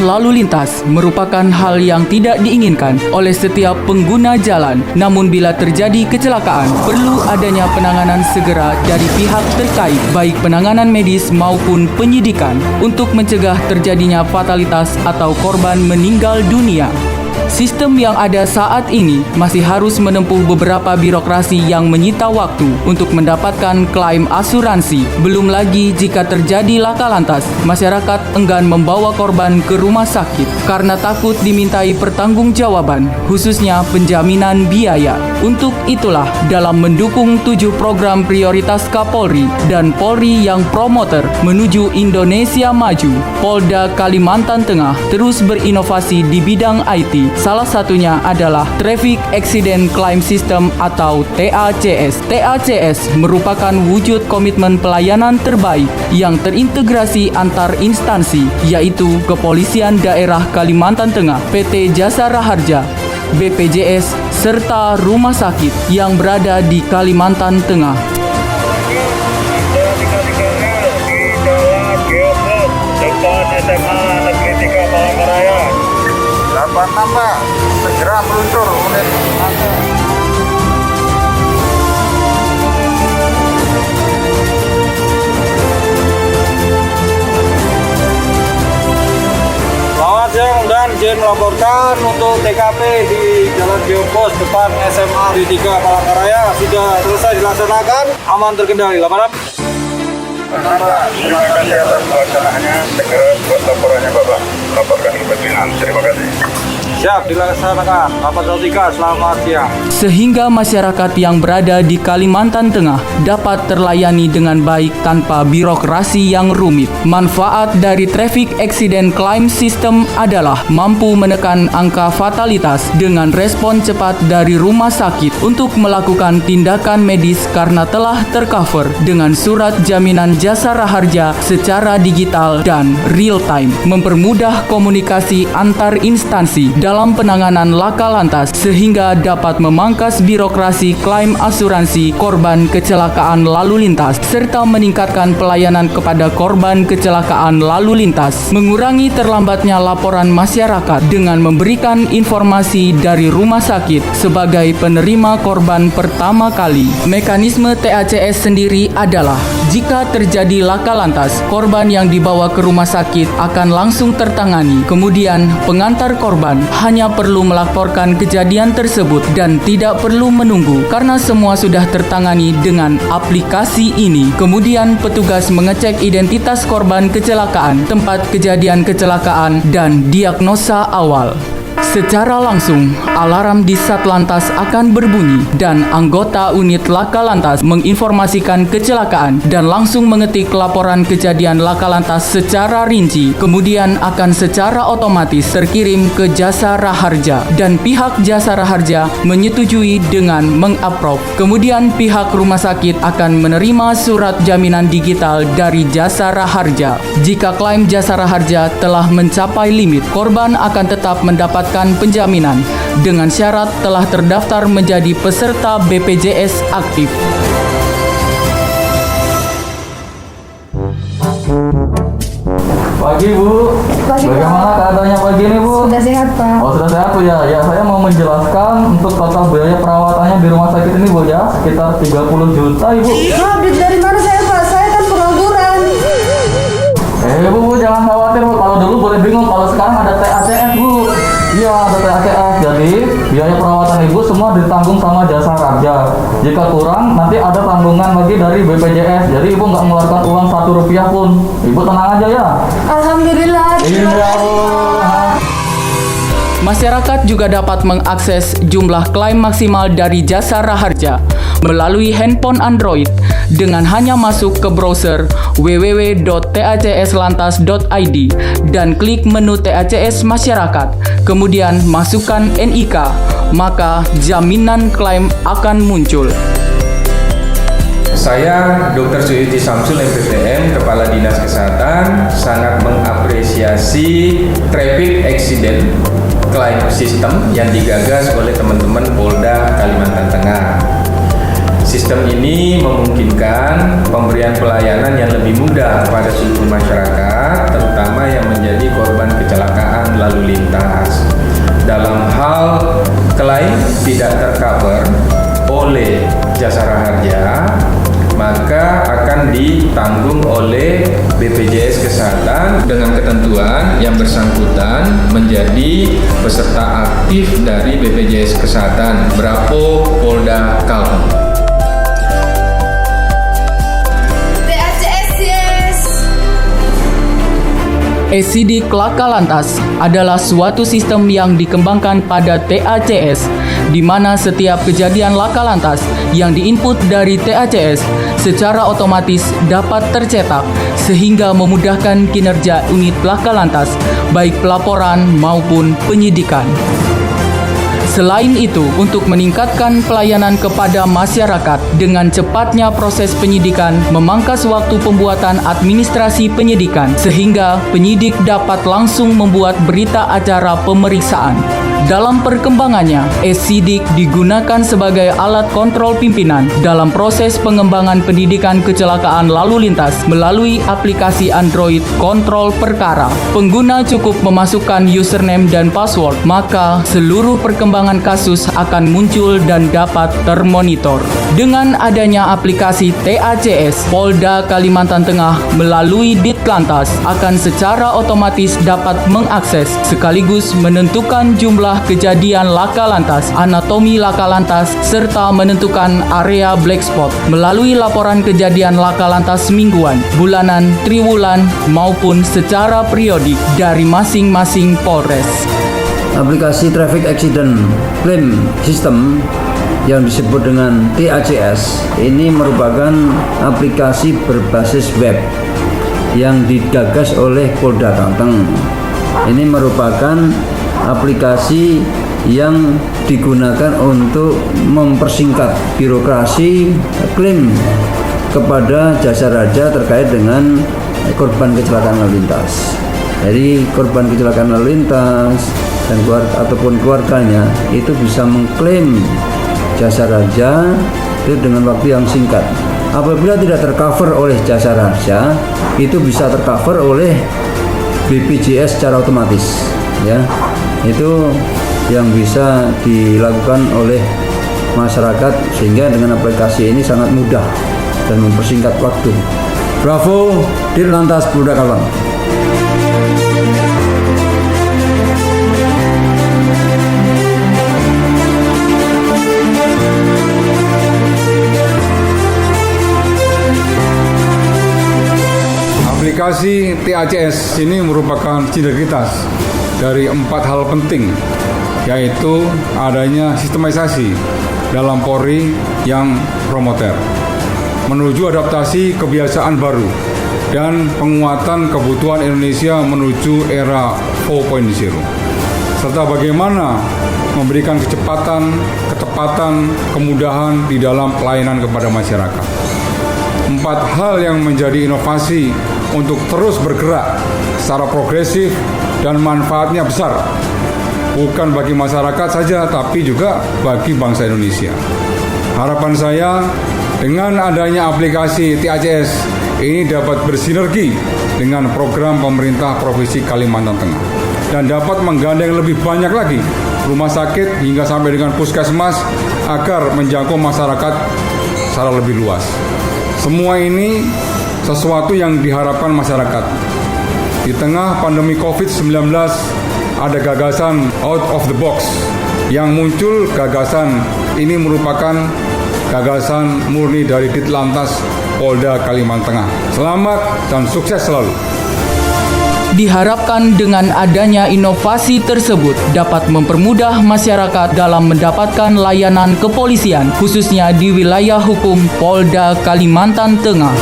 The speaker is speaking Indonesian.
kecelakaan lalu lintas merupakan hal yang tidak diinginkan oleh setiap pengguna jalan. Namun bila terjadi kecelakaan, perlu adanya penanganan segera dari pihak terkait, baik penanganan medis maupun penyidikan, untuk mencegah terjadinya fatalitas atau korban meninggal dunia. Sistem yang ada saat ini masih harus menempuh beberapa birokrasi yang menyita waktu untuk mendapatkan klaim asuransi. Belum lagi jika terjadi laka lantas, masyarakat enggan membawa korban ke rumah sakit karena takut dimintai pertanggungjawaban, khususnya penjaminan biaya. Untuk itulah, dalam mendukung 7 program prioritas Kapolri dan Polri yang promoter menuju Indonesia Maju, Polda Kalimantan Tengah terus berinovasi di bidang IT. Salah satunya adalah Traffic Accident Claim System atau TACS. TACS merupakan wujud komitmen pelayanan terbaik yang terintegrasi antar instansi, yaitu Kepolisian Daerah Kalimantan Tengah, PT Jasa Raharja, BPJS, serta rumah sakit yang berada di Kalimantan Tengah. Tambah segera meluncur unit Selamat siang dan izin melaporkan untuk TKP di Jalan Geopos depan SMA di 3 Palangkaraya sudah selesai dilaksanakan, aman terkendali. Terima kasih atas pelaksanaannya. Segera buat laporannya Bapak. Laporkan ke pimpinan. Terima kasih. Siap dilaksanakan. Rapat 3, selamat siang. Sehingga masyarakat yang berada di Kalimantan Tengah dapat terlayani dengan baik tanpa birokrasi yang rumit. Manfaat dari Traffic Accident Claim System adalah mampu menekan angka fatalitas dengan respon cepat dari rumah sakit untuk melakukan tindakan medis karena telah tercover dengan surat jaminan jasa raharja secara digital dan real time, mempermudah komunikasi antar instansi dalam penanganan laka lantas sehingga dapat memangkas birokrasi klaim asuransi korban kecelakaan lalu lintas serta meningkatkan pelayanan kepada korban kecelakaan lalu lintas, mengurangi terlambatnya laporan masyarakat dengan memberikan informasi dari rumah sakit sebagai penerima korban pertama kali. Mekanisme TACS sendiri adalah jika terjadi laka lantas, korban yang dibawa ke rumah sakit akan langsung tertangani. Kemudian, pengantar korban hanya perlu melaporkan kejadian tersebut dan tidak perlu menunggu karena semua sudah tertangani dengan aplikasi ini. Kemudian, petugas mengecek identitas korban kecelakaan, tempat kejadian kecelakaan, dan diagnosa awal. Secara langsung, alarm di Satlantas akan berbunyi dan anggota unit laka lantas menginformasikan kecelakaan dan langsung mengetik laporan kejadian laka lantas secara rinci. Kemudian akan secara otomatis terkirim ke Jasa Raharja dan pihak Jasa Raharja menyetujui dengan mengapprove. Kemudian pihak rumah sakit akan menerima surat jaminan digital dari Jasa Raharja. Jika klaim Jasa Raharja telah mencapai limit, korban akan tetap mendapatkan penjaminan dengan syarat telah terdaftar menjadi peserta BPJS aktif. Pagi Bu. Pagi, Bagaimana Pak. keadaannya pagi ini Bu? Sudah sehat, Pak. Oh sudah sehat Bu ya. Ya saya mau menjelaskan untuk total biaya perawatannya di rumah sakit ini Bu ya, sekitar 30 juta Ibu. Update dari mana saya, Pak? Saya kan pengangguran. Bu jangan khawatir Bu. Kalau dulu boleh bingung, kalau sekarang ada TACS Bu. Iya ada TACS. Jadi biaya perawatan Ibu semua ditanggung sama Jasa Raharja. Jika kurang nanti ada tanggungan lagi dari BPJS. Jadi Ibu nggak mengeluarkan uang 1 rupiah pun. Ibu tenang aja ya. Alhamdulillah. Iya Bu. Masyarakat juga dapat mengakses jumlah klaim maksimal dari Jasa Raharja melalui handphone Android dengan hanya masuk ke browser www.tacslantas.id dan klik menu TACS Masyarakat, kemudian masukkan NIK, maka jaminan klaim akan muncul. Saya Dr. Suyuti Samsul MPPM, Kepala Dinas Kesehatan, sangat mengapresiasi Traffic Accident Claim System yang digagas oleh teman-teman Polda Kalimantan Tengah. Sistem ini memungkinkan pemberian pelayanan yang lebih mudah pada seluruh masyarakat, terutama yang menjadi korban kecelakaan lalu lintas. Dalam hal klaim tidak tercover oleh Jasara Harja, maka akan ditanggung oleh BPJS Kesehatan dengan ketentuan yang bersangkutan menjadi peserta aktif dari BPJS Kesehatan Bravo Polda Kalteng. E-Sidik Laka Lantas adalah suatu sistem yang dikembangkan pada TACS, di mana setiap kejadian laka lantas yang diinput dari TACS secara otomatis dapat tercetak, sehingga memudahkan kinerja unit laka lantas, baik pelaporan maupun penyidikan. Selain itu, untuk meningkatkan pelayanan kepada masyarakat dengan cepatnya proses penyidikan, memangkas waktu pembuatan administrasi penyidikan, sehingga penyidik dapat langsung membuat berita acara pemeriksaan. Dalam perkembangannya, E-Sidik digunakan sebagai alat kontrol pimpinan dalam proses pengembangan pendidikan kecelakaan lalu lintas melalui aplikasi Android Kontrol Perkara. Pengguna cukup memasukkan username dan password, maka seluruh perkembangan kasus akan muncul dan dapat termonitor. Dengan adanya aplikasi TACS, Polda Kalimantan Tengah melalui Ditlantas akan secara otomatis dapat mengakses sekaligus menentukan jumlah kejadian laka lantas, anatomi laka lantas, serta menentukan area black spot melalui laporan kejadian laka lantas mingguan, bulanan, triwulan, maupun secara periodik dari masing-masing Polres. Aplikasi Traffic Accident Claim System yang disebut dengan TACS ini merupakan aplikasi berbasis web yang digagas oleh Polda Kalteng. Ini merupakan aplikasi yang digunakan untuk mempersingkat birokrasi klaim kepada Jasara Harja terkait dengan korban kecelakaan lalu lintas. Jadi korban kecelakaan lalu lintas dan ataupun keluarganya itu bisa mengklaim Jasara Harja itu dengan waktu yang singkat. Apabila tidak tercover oleh Jasara Harja, itu bisa tercover oleh BPJS secara otomatis, ya. Itu yang bisa dilakukan oleh masyarakat, sehingga dengan aplikasi ini sangat mudah dan mempersingkat waktu. Bravo Ditlantas Polda Kalteng. Aplikasi TACS ini merupakan sinergitas dari 4 hal penting, yaitu adanya sistematisasi dalam Polri yang promoter, menuju adaptasi kebiasaan baru, dan penguatan kebutuhan Indonesia menuju era 4.0, serta bagaimana memberikan kecepatan, ketepatan, kemudahan di dalam pelayanan kepada masyarakat. 4 hal yang menjadi inovasi untuk terus bergerak secara progresif dan manfaatnya besar, bukan bagi masyarakat saja, tapi juga bagi bangsa Indonesia. Harapan saya dengan adanya aplikasi TACS ini dapat bersinergi dengan program pemerintah Provinsi Kalimantan Tengah dan dapat menggandeng lebih banyak lagi rumah sakit hingga sampai dengan puskesmas agar menjangkau masyarakat secara lebih luas. Semua ini sesuatu yang diharapkan masyarakat. Di tengah pandemi COVID-19 ada gagasan out of the box yang muncul. Gagasan ini merupakan gagasan murni dari Ditlantas Polda Kalimantan Tengah. Selamat dan sukses selalu. Diharapkan dengan adanya inovasi tersebut dapat mempermudah masyarakat dalam mendapatkan layanan kepolisian, khususnya di wilayah hukum Polda Kalimantan Tengah.